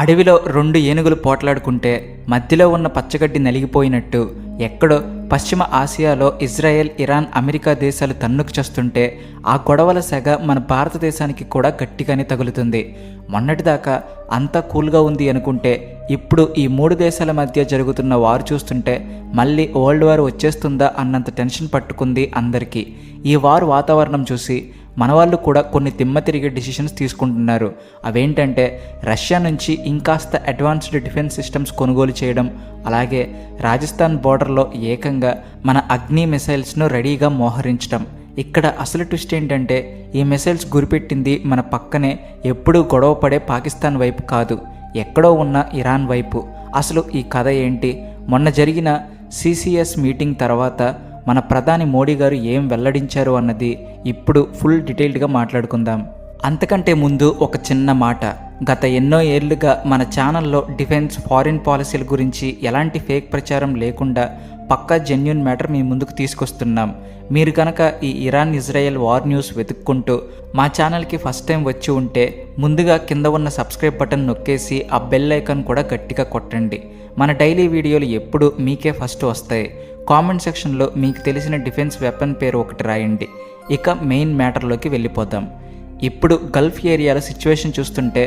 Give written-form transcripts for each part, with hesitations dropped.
అడవిలో రెండు ఏనుగులు పోట్లాడుకుంటే మధ్యలో ఉన్న పచ్చగడ్డి నలిగిపోయినట్టు ఎక్కడో పశ్చిమ ఆసియాలో ఇజ్రాయెల్, ఇరాన్, అమెరికా దేశాలు తన్నుకు చేస్తుంటే ఆ గొడవల సెగ మన భారతదేశానికి కూడా గట్టిగానే తగులుతుంది. మొన్నటిదాకా అంతా కూల్గా ఉంది అనుకుంటే ఇప్పుడు ఈ మూడు దేశాల మధ్య జరుగుతున్న వారు చూస్తుంటే మళ్ళీ వరల్డ్ వార్ వచ్చేస్తుందా అన్నంత టెన్షన్ పట్టుకుంది అందరికీ. ఈ వారు వాతావరణం చూసి మనవాళ్ళు కూడా కొన్ని తిమ్మ తిరిగే డిసిషన్స్ తీసుకుంటున్నారు. అవేంటంటే రష్యా నుంచి ఇంకాస్త అడ్వాన్స్డ్ డిఫెన్స్ సిస్టమ్స్ కొనుగోలు చేయడం, అలాగే రాజస్థాన్ బోర్డర్లో ఏకంగా మన అగ్ని మిసైల్స్ను రెడీగా మోహరించడం. ఇక్కడ అసలు ట్విస్ట్ ఏంటంటే ఈ మిసైల్స్ గురిపెట్టింది మన పక్కనే ఎప్పుడూ గొడవ పడే పాకిస్తాన్ వైపు కాదు, ఎక్కడో ఉన్న ఇరాన్ వైపు. అసలు ఈ కథ ఏంటి? మొన్న జరిగిన సిసిఎస్ మీటింగ్ తర్వాత మన ప్రధాని మోడీ గారు ఏం వెల్లడించారు అన్నది ఇప్పుడు ఫుల్ డీటెయిల్డ్గా మాట్లాడుకుందాం. అంతకంటే ముందు ఒక చిన్న మాట. గత ఎన్నో ఏళ్లుగా మన ఛానల్లో డిఫెన్స్, ఫారిన్ పాలసీల గురించి ఎలాంటి ఫేక్ ప్రచారం లేకుండా పక్కా జెన్యూన్ మ్యాటర్ మీ ముందుకు తీసుకొస్తున్నాం. మీరు కనుక ఈ ఇరాన్ ఇజ్రాయెల్ వార్ న్యూస్ వెతుక్కుంటూ మా ఛానల్కి ఫస్ట్ టైం వచ్చి ఉంటే ముందుగా కింద ఉన్న సబ్స్క్రైబ్ బటన్ నొక్కేసి ఆ బెల్ ఐకాన్ కూడా గట్టిగా కొట్టండి. మన డైలీ వీడియోలు ఎప్పుడు మీకే ఫస్ట్ వస్తాయి. కామెంట్ సెక్షన్లో మీకు తెలిసిన డిఫెన్స్ వెపన్ పేరు ఒకటి రాయండి. ఇక మెయిన్ మ్యాటర్లోకి వెళ్ళిపోదాం. ఇప్పుడు గల్ఫ్ ఏరియాల సిచ్యువేషన్ చూస్తుంటే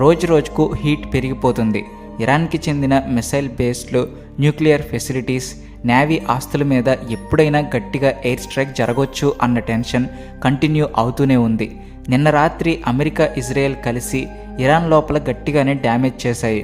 రోజు రోజుకు హీట్ పెరిగిపోతుంది. ఇరాన్కి చెందిన మిసైల్ బేస్లు, న్యూక్లియర్ ఫెసిలిటీస్, నేవీ ఆస్తుల మీద ఎప్పుడైనా గట్టిగా ఎయిర్ స్ట్రైక్ జరగవచ్చు అన్న టెన్షన్ కంటిన్యూ అవుతూనే ఉంది. నిన్న రాత్రి అమెరికా, ఇజ్రాయెల్ కలిసి ఇరాన్ లోపల గట్టిగానే డ్యామేజ్ చేశాయి.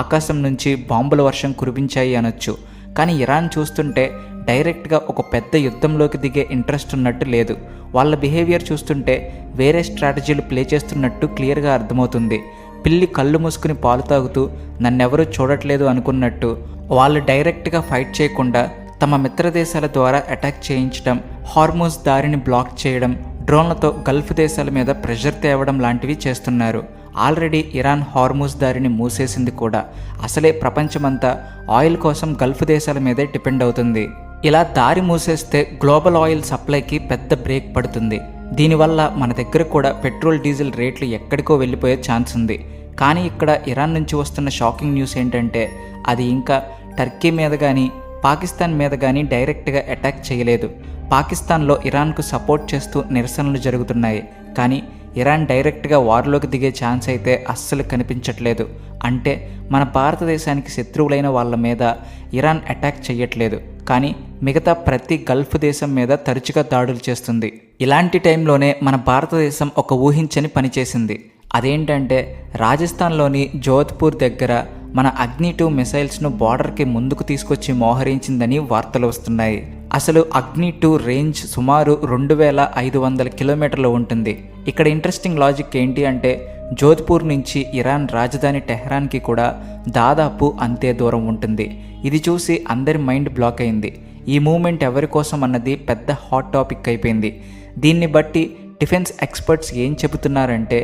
ఆకాశం నుంచి బాంబుల వర్షం కురిపించాయి అనొచ్చు. కానీ ఇరాన్ చూస్తుంటే డైరెక్ట్గా ఒక పెద్ద యుద్ధంలోకి దిగే ఇంట్రెస్ట్ ఉన్నట్టు లేదు. వాళ్ళ బిహేవియర్ చూస్తుంటే వేరే స్ట్రాటజీలు ప్లే చేస్తున్నట్టు క్లియర్గా అర్థమవుతుంది. పిల్లి కళ్ళు మూసుకుని పాలు తాగుతూ నన్నెవరూ చూడట్లేదు అనుకున్నట్టు వాళ్ళు డైరెక్ట్గా ఫైట్ చేయకుండా తమ మిత్ర దేశాల ద్వారా అటాక్ చేయించడం, హార్మోస్ దారిని బ్లాక్ చేయడం, డ్రోన్లతో గల్ఫ్ దేశాల మీద ప్రెషర్ తేవడం లాంటివి చేస్తున్నారు. ఆల్రెడీ ఇరాన్ హార్మోస్ దారిని మూసేసింది కూడా. అసలే ప్రపంచమంతా ఆయిల్ కోసం గల్ఫ్ దేశాల మీదే డిపెండ్ అవుతుంది. ఇలా దారి మూసేస్తే గ్లోబల్ ఆయిల్ సప్లైకి పెద్ద బ్రేక్ పడుతుంది. దీనివల్ల మన దగ్గర కూడా పెట్రోల్, డీజిల్ రేట్లు ఎక్కడికో వెళ్ళిపోయే ఛాన్స్ ఉంది. కానీ ఇక్కడ ఇరాన్ నుంచి వస్తున్న షాకింగ్ న్యూస్ ఏంటంటే అది ఇంకా టర్కీ మీద కానీ పాకిస్తాన్ మీద కానీ డైరెక్ట్గా అటాక్ చేయలేదు. పాకిస్తాన్లో ఇరాన్కు సపోర్ట్ చేస్తూ నిరసనలు జరుగుతున్నాయి. కానీ ఇరాన్ డైరెక్ట్గా వార్లోకి దిగే ఛాన్స్ అయితే అస్సలు కనిపించట్లేదు. అంటే మన భారతదేశానికి శత్రువులైన వాళ్ళ మీద ఇరాన్ అటాక్ చేయట్లేదు, కానీ మిగతా ప్రతి గల్ఫ్ దేశం మీద తరచుగా దాడులు చేస్తుంది. ఇలాంటి టైంలోనే మన భారతదేశం ఒక ఊహించని పని చేసింది. అదేంటంటే రాజస్థాన్లోని జోధ్పూర్ దగ్గర మన అగ్ని-2 మిసైల్స్ను బార్డర్కి ముందుకు తీసుకొచ్చి మోహరించిందని వార్తలు వస్తున్నాయి. అసలు అగ్ని-2 రేంజ్ సుమారు 2500 కిలోమీటర్లు ఉంటుంది. ఇక్కడ ఇంట్రెస్టింగ్ లాజిక్ ఏంటి అంటే జోధ్పూర్ నుంచి ఇరాన్ రాజధాని టెహ్రాన్కి కూడా దాదాపు అంతే దూరం ఉంటుంది. ఇది చూసి అందరి మైండ్ బ్లాక్ అయింది. ఈ మూమెంట్ ఎవరి కోసం అన్నది పెద్ద హాట్ టాపిక్ అయిపోయింది. దీన్ని బట్టి డిఫెన్స్ ఎక్స్పర్ట్స్ ఏం చెబుతున్నారంటే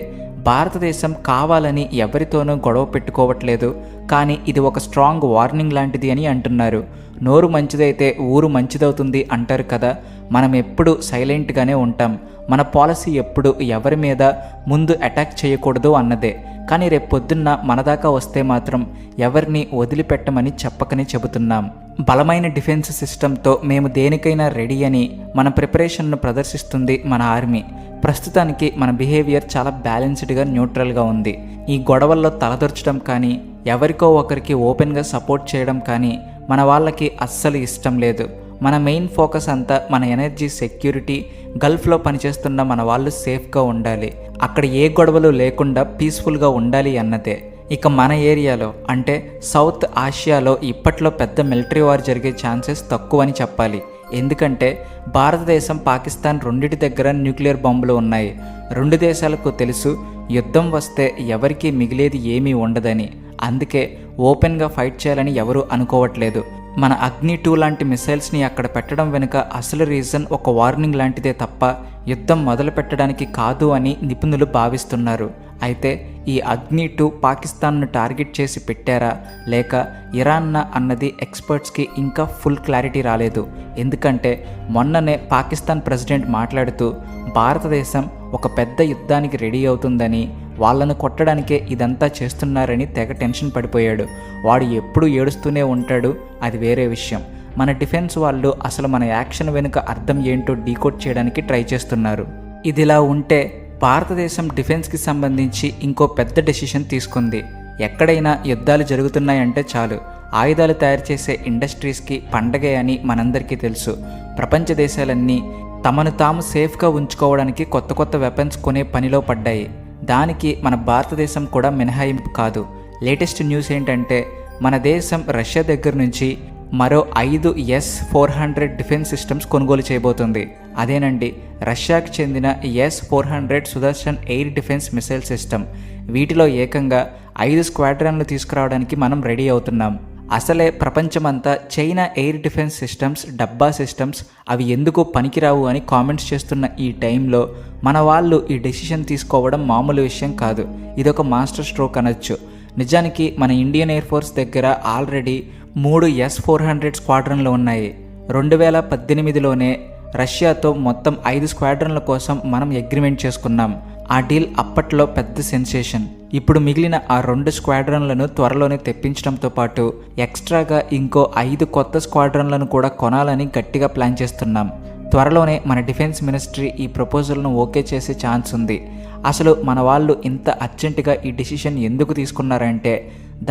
భారతదేశం కావాలని ఎవరితోనూ గొడవ పెట్టుకోవట్లేదు, కానీ ఇది ఒక స్ట్రాంగ్ వార్నింగ్ లాంటిది అని అంటున్నారు. నోరు మంచిదైతే ఊరు మంచిదవుతుంది అంటారు కదా. మనం ఎప్పుడు సైలెంట్గానే ఉంటాం. మన పాలసీ ఎప్పుడు ఎవరి మీద ముందు అటాక్ చేయకూడదు అన్నదే. కానీ రేపొద్దున్న మన దాకా వస్తే మాత్రం ఎవరిని వదిలిపెట్టమని చెప్పకనే చెబుతున్నాం. బలమైన డిఫెన్స్ సిస్టంతో మేము దేనికైనా రెడీ అని మన ప్రిపరేషన్ను ప్రదర్శిస్తుంది మన ఆర్మీ. ప్రస్తుతానికి మన బిహేవియర్ చాలా బ్యాలెన్స్డ్గా, న్యూట్రల్గా ఉంది. ఈ గొడవల్లో తలదొరచడం కానీ ఎవరికో ఒకరికి ఓపెన్గా సపోర్ట్ చేయడం కానీ మన వాళ్ళకి అస్సలు ఇష్టం లేదు. మన మెయిన్ ఫోకస్ అంతా మన ఎనర్జీ సెక్యూరిటీ, గల్ఫ్లో పనిచేస్తున్న మన వాళ్ళు సేఫ్గా ఉండాలి, అక్కడ ఏ గొడవలు లేకుండా పీస్ఫుల్గా ఉండాలి అన్నదే. ఇక మన ఏరియాలో అంటే సౌత్ ఆసియాలో ఇప్పట్లో పెద్ద మిలిటరీ వార్ జరిగే ఛాన్సెస్ తక్కువని చెప్పాలి. ఎందుకంటే భారతదేశం, పాకిస్తాన్ రెండిటి దగ్గర న్యూక్లియర్ బాంబులు ఉన్నాయి. రెండు దేశాలకు తెలుసు యుద్ధం వస్తే ఎవరికీ మిగిలేది ఏమీ ఉండదని. అందుకే ఓపెన్గా ఫైట్ చేయాలని ఎవరూ అనుకోవట్లేదు. మన అగ్ని-2 లాంటి మిసైల్స్ని అక్కడ పెట్టడం వెనుక అసలు రీజన్ ఒక వార్నింగ్ లాంటిదే తప్ప యుద్ధం మొదలు పెట్టడానికి కాదు అని నిపుణులు భావిస్తున్నారు. అయితే ఈ అగ్ని-2 పాకిస్తాన్ను టార్గెట్ చేసి పెట్టారా లేక ఇరాన్నా అన్నది ఎక్స్పర్ట్స్కి ఇంకా ఫుల్ క్లారిటీ రాలేదు. ఎందుకంటే మొన్ననే పాకిస్తాన్ ప్రెసిడెంట్ మాట్లాడుతూ భారతదేశం ఒక పెద్ద యుద్ధానికి రెడీ అవుతుందని, వాళ్ళను కొట్టడానికే ఇదంతా చేస్తున్నారని తెగ టెన్షన్ పడిపోయాడు. వాడు ఎప్పుడు ఏడుస్తూనే ఉంటాడు, అది వేరే విషయం. మన డిఫెన్స్ వాళ్ళు అసలు మన యాక్షన్ వెనుక అర్థం ఏంటో డీకోడ్ చేయడానికి ట్రై చేస్తున్నారు. ఇదిలా ఉంటే భారతదేశం డిఫెన్స్కి సంబంధించి ఇంకో పెద్ద డెసిషన్ తీసుకుంది. ఎక్కడైనా యుద్ధాలు జరుగుతున్నాయంటే చాలు ఆయుధాలు తయారు చేసే ఇండస్ట్రీస్కి పండగే అని మనందరికీ తెలుసు. ప్రపంచ దేశాలన్నీ తమను తాము సేఫ్గా ఉంచుకోవడానికి కొత్త కొత్త వెపన్స్ కొనే పనిలో పడ్డాయి. దానికి మన భారతదేశం కూడా మినహాయింపు కాదు. లేటెస్ట్ న్యూస్ ఏంటంటే మన దేశం రష్యా దగ్గర నుంచి మరో 5 S-400 డిఫెన్స్ సిస్టమ్స్ కొనుగోలు చేయబోతుంది. అదేనండి, రష్యాకు చెందిన S-400 Sudarshan air defence missile system. వీటిలో ఏకంగా 5 స్క్వాడ్రన్లు తీసుకురావడానికి మనం రెడీ అవుతున్నాం. అసలే ప్రపంచమంతా చైనా ఎయిర్ డిఫెన్స్ సిస్టమ్స్, డబ్బా సిస్టమ్స్ అవి ఎందుకు పనికిరావు అని కామెంట్స్ చేస్తున్న ఈ టైంలో మన వాళ్ళు ఈ డెసిషన్ తీసుకోవడం మామూలు విషయం కాదు. ఇదొక మాస్టర్ స్ట్రోక్ అనొచ్చు. నిజానికి మన ఇండియన్ ఎయిర్ ఫోర్స్ దగ్గర ఆల్రెడీ 3 S-400 స్క్వాడ్రన్లు ఉన్నాయి. 2018లోనే రష్యాతో మొత్తం 5 స్క్వాడ్రన్ల కోసం మనం అగ్రిమెంట్ చేసుకున్నాం. ఆ డీల్ అప్పట్లో పెద్ద సెన్సేషన్. ఇప్పుడు మిగిలిన ఆ 2 స్క్వాడ్రన్లను త్వరలోనే తెప్పించడంతో పాటు ఎక్స్ట్రాగా ఇంకో 5 కొత్త స్క్వాడ్రన్లను కూడా కొనాలని గట్టిగా ప్లాన్ చేస్తున్నాం. త్వరలోనే మన డిఫెన్స్ మినిస్ట్రీ ఈ ప్రపోజల్ను ఓకే చేసే ఛాన్స్ ఉంది. అసలు మన వాళ్ళు ఇంత అర్జెంటుగా ఈ డిసిషన్ ఎందుకు తీసుకున్నారంటే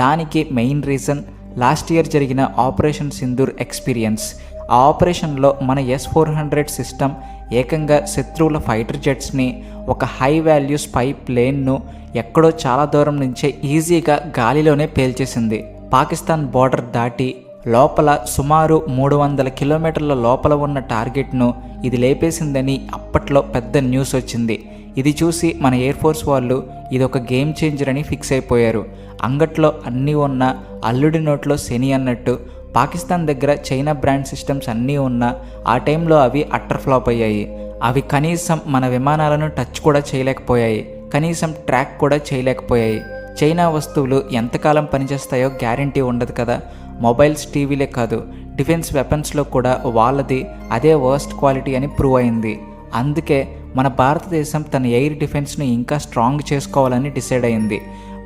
దానికి మెయిన్ రీజన్ లాస్ట్ ఇయర్ జరిగిన ఆపరేషన్ సింధూర్ ఎక్స్పీరియన్స్. ఆ ఆపరేషన్లో మన S-400 సిస్టమ్ ఏకంగా శత్రువుల ఫైటర్ జెట్స్ని, ఒక హై వాల్యూ స్పై ప్లేన్ను ఎక్కడో చాలా దూరం నుంచే ఈజీగా గాలిలోనే పేల్చేసింది. పాకిస్తాన్ బోర్డర్ దాటి లోపల సుమారు 300 కిలోమీటర్ల లోపల ఉన్న టార్గెట్ను ఇది లేపేసిందని అప్పట్లో పెద్ద న్యూస్ వచ్చింది. ఇది చూసి మన ఎయిర్ ఫోర్స్ వాళ్ళు ఇదొక గేమ్ చేంజర్ అని ఫిక్స్ అయిపోయారు. అంగట్లో అన్నీ ఉన్న అల్లుడి నోట్లో శని అన్నట్టు పాకిస్తాన్ దగ్గర చైనా బ్రాండ్ సిస్టమ్స్ అన్నీ ఉన్నా ఆ టైంలో అవి అట్టర్ ఫ్లాప్ అయ్యాయి. అవి కనీసం మన విమానాలను టచ్ కూడా చేయలేకపోయాయి, కనీసం ట్రాక్ కూడా చేయలేకపోయాయి. చైనా వస్తువులు ఎంతకాలం పనిచేస్తాయో గ్యారంటీ ఉండదు కదా. మొబైల్స్, టీవీలే కాదు, డిఫెన్స్ వెపన్స్లో కూడా వాళ్ళది అదే వర్స్ట్ క్వాలిటీ అని ప్రూవ్ అయింది. అందుకే మన భారతదేశం తన ఎయిర్ డిఫెన్స్ను ఇంకా స్ట్రాంగ్ చేసుకోవాలని డిసైడ్ అయింది.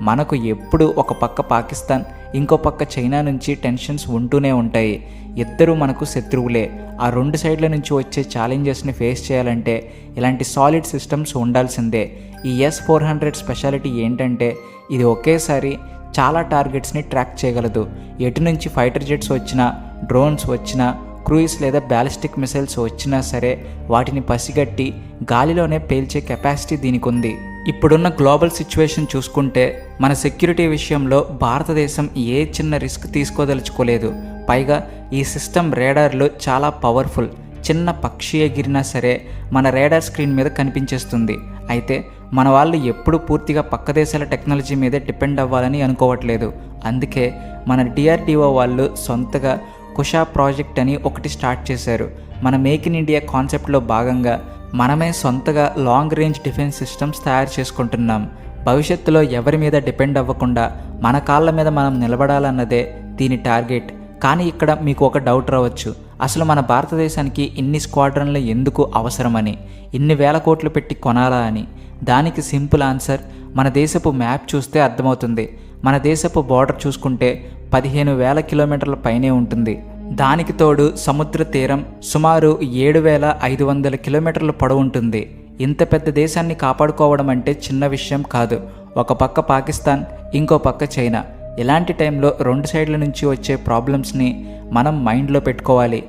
మనకు ఎప్పుడు ఒక పక్క పాకిస్తాన్, ఇంకో పక్క చైనా నుంచి టెన్షన్స్ ఉంటూనే ఉంటాయి. ఇద్దరూ మనకు శత్రువులే. ఆ 2 సైడ్ల నుంచి వచ్చే ఛాలెంజెస్ని ఫేస్ చేయాలంటే ఇలాంటి సాలిడ్ సిస్టమ్స్ ఉండాల్సిందే. ఈ S-400 స్పెషాలిటీ ఏంటంటే ఇది ఒకేసారి చాలా టార్గెట్స్ని ట్రాక్ చేయగలదు. ఎటు నుంచి ఫైటర్ జెట్స్ వచ్చినా, డ్రోన్స్ వచ్చినా, క్రూయిస్ లేదా బ్యాలిస్టిక్ మిసైల్స్ వచ్చినా సరే వాటిని పసిగట్టి గాలిలోనే పేల్చే కెపాసిటీ దీనికి ఉంది. ఇప్పుడున్న గ్లోబల్ సిచ్యువేషన్ చూసుకుంటే మన సెక్యూరిటీ విషయంలో భారతదేశం ఏ చిన్న రిస్క్ తీసుకోదలుచుకోలేదు. పైగా ఈ సిస్టమ్ రేడార్లు చాలా పవర్ఫుల్. చిన్న పక్షి ఎగిరినా సరే మన రేడార్ స్క్రీన్ మీద కనిపించేస్తుంది. అయితే మన వాళ్ళు ఎప్పుడు పూర్తిగా పక్క దేశాల టెక్నాలజీ మీదే డిపెండ్ అవ్వాలని అనుకోవట్లేదు. అందుకే మన DRDO వాళ్ళు సొంతగా కుషా ప్రాజెక్ట్ అని ఒకటి స్టార్ట్ చేశారు. మన మేక్ ఇన్ ఇండియా కాన్సెప్ట్లో భాగంగా మనమే సొంతగా లాంగ్ రేంజ్ డిఫెన్స్ సిస్టమ్స్ తయారు చేసుకుంటున్నాం. భవిష్యత్తులో ఎవరి మీద డిపెండ్ అవ్వకుండా మన కాళ్ళ మీద మనం నిలబడాలన్నదే దీని టార్గెట్. కానీ ఇక్కడ మీకు ఒక డౌట్ రావచ్చు, అసలు మన భారతదేశానికి ఇన్ని స్క్వాడ్రన్లు ఎందుకు అవసరమని, ఇన్ని వేల కోట్లు పెట్టి కొనాలా అని. దానికి సింపుల్ ఆన్సర్ మన దేశపు మ్యాప్ చూస్తే అర్థమవుతుంది. మన దేశపు బార్డర్ చూసుకుంటే 15,000 కిలోమీటర్ల పైనే ఉంటుంది. దానికి తోడు సముద్ర తీరం సుమారు 7,500 కిలోమీటర్ల పొడవు ఉంటుంది. ఇంత పెద్ద దేశాన్ని కాపాడుకోవడం అంటే చిన్న విషయం కాదు. ఒక పక్క పాకిస్తాన్, ఇంకో పక్క చైనా. ఇలాంటి టైంలో 2 సైడ్ల నుంచి వచ్చే ప్రాబ్లమ్స్ని మనం మైండ్లో పెట్టుకోవాలి.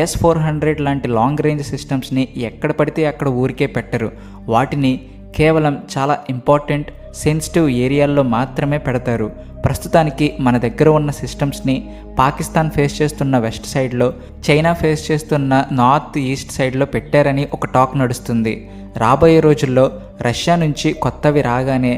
S-400 లాంటి లాంగ్ రేంజ్ సిస్టమ్స్ని ఎక్కడ పడితే అక్కడ ఊరికే పెట్టరు. వాటిని కేవలం చాలా ఇంపార్టెంట్ సెన్సిటివ్ ఏరియాల్లో మాత్రమే పెడతారు. ప్రస్తుతానికి మన దగ్గర ఉన్న సిస్టమ్స్ని పాకిస్తాన్ ఫేస్ చేస్తున్న వెస్ట్ సైడ్లో, చైనా ఫేస్ చేస్తున్న నార్త్ ఈస్ట్ సైడ్లో పెట్టారని ఒక టాక్ నడుస్తుంది. రాబోయే రోజుల్లో రష్యా నుంచి కొత్తవి రాగానే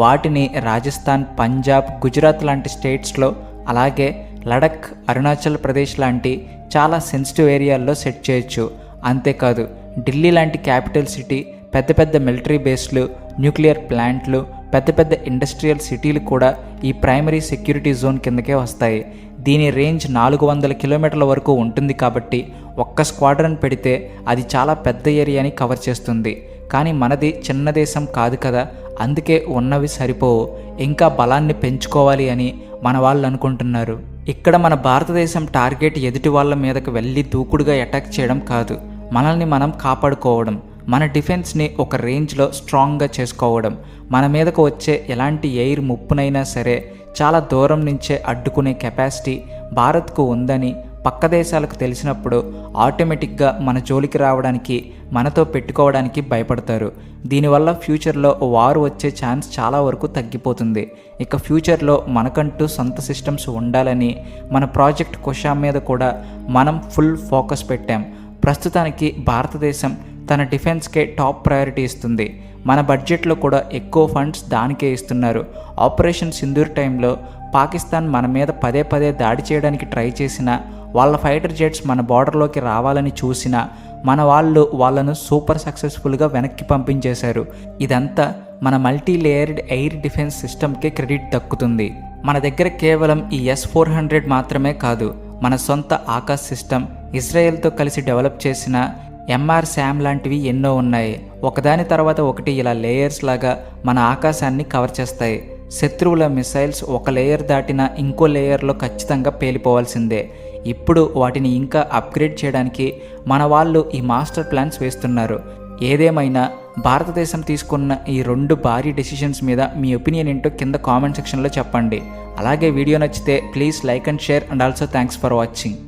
వాటిని రాజస్థాన్, పంజాబ్, గుజరాత్ లాంటి స్టేట్స్లో, అలాగే లడఖ్, అరుణాచల్ ప్రదేశ్ లాంటి చాలా సెన్సిటివ్ ఏరియాల్లో సెట్ చేయొచ్చు. అంతేకాదు ఢిల్లీ లాంటి క్యాపిటల్ సిటీ, పెద్ద పెద్ద మిలిటరీ బేస్లు, న్యూక్లియర్ ప్లాంట్లు, పెద్ద పెద్ద ఇండస్ట్రియల్ సిటీలు కూడా ఈ ప్రైమరీ సెక్యూరిటీ జోన్ కిందకే వస్తాయి. దీని రేంజ్ 400 కిలోమీటర్ల వరకు ఉంటుంది. కాబట్టి ఒక్క స్క్వాడ్రన్ పెడితే అది చాలా పెద్ద ఏరియాని కవర్ చేస్తుంది. కానీ మనది చిన్న దేశం కాదు కదా, అందుకే ఉన్నవి సరిపోవు, ఇంకా బలాన్ని పెంచుకోవాలి అని మన వాళ్ళు అనుకుంటున్నారు. ఇక్కడ మన భారతదేశం టార్గెట్ ఎదుటి వాళ్ళ మీదకి వెళ్ళి దూకుడుగా అటాక్ చేయడం కాదు, మనల్ని మనం కాపాడుకోవడం, మన డిఫెన్స్ని ఒక రేంజ్లో స్ట్రాంగ్గా చేసుకోవడం. మన మీదకు వచ్చే ఎలాంటి ఎయిర్ ముప్పునైనా సరే చాలా దూరం నుంచే అడ్డుకునే కెపాసిటీ భారత్కు ఉందని పక్క దేశాలకు తెలిసినప్పుడు ఆటోమేటిక్గా మన జోలికి రావడానికి, మనతో పెట్టుకోవడానికి భయపడతారు. దీనివల్ల ఫ్యూచర్లో వారు వచ్చే ఛాన్స్ చాలా వరకు తగ్గిపోతుంది. ఇక ఫ్యూచర్లో మనకంటూ సొంత సిస్టమ్స్ ఉండాలని మన ప్రాజెక్ట్ కుషా మీద కూడా మనం ఫుల్ ఫోకస్ పెట్టాం. ప్రస్తుతానికి భారతదేశం తన డిఫెన్స్కే టాప్ ప్రయారిటీ ఇస్తుంది. మన బడ్జెట్లో కూడా ఎక్కువ ఫండ్స్ దానికే ఇస్తున్నారు. ఆపరేషన్ సింధూర్ టైంలో పాకిస్తాన్ మన మీద పదే పదే దాడి చేయడానికి ట్రై చేసినా, వాళ్ళ ఫైటర్ జెట్స్ మన బార్డర్లోకి రావాలని చూసినా మన వాళ్ళు వాళ్ళను సూపర్ సక్సెస్ఫుల్గా వెనక్కి పంపించేశారు. ఇదంతా మన మల్టీ లేయర్డ్ ఎయిర్ డిఫెన్స్ సిస్టమ్కే క్రెడిట్ దక్కుతుంది. మన దగ్గర కేవలం ఈ S-400 మాత్రమే కాదు, మన సొంత ఆకాశ్ సిస్టమ్, ఇజ్రాయెల్తో కలిసి డెవలప్ చేసిన MR-SAM లాంటివి ఎన్నో ఉన్నాయి. ఒకదాని తర్వాత ఒకటి ఇలా లేయర్స్ లాగా మన ఆకాశాన్ని కవర్ చేస్తాయి. శత్రువుల మిసైల్స్ ఒక లేయర్ దాటినా ఇంకో లేయర్లో ఖచ్చితంగా పేలిపోవాల్సిందే. ఇప్పుడు వాటిని ఇంకా అప్గ్రేడ్ చేయడానికి మన వాళ్ళు ఈ మాస్టర్ ప్లాన్స్ వేస్తున్నారు. ఏదేమైనా భారతదేశం తీసుకున్న ఈ 2 భారీ డెసిషన్స్ మీద మీ ఒపీనియన్ ఏంటో కింద కామెంట్ సెక్షన్లో చెప్పండి. అలాగే వీడియో నచ్చితే please like and share, and also thanks for watching.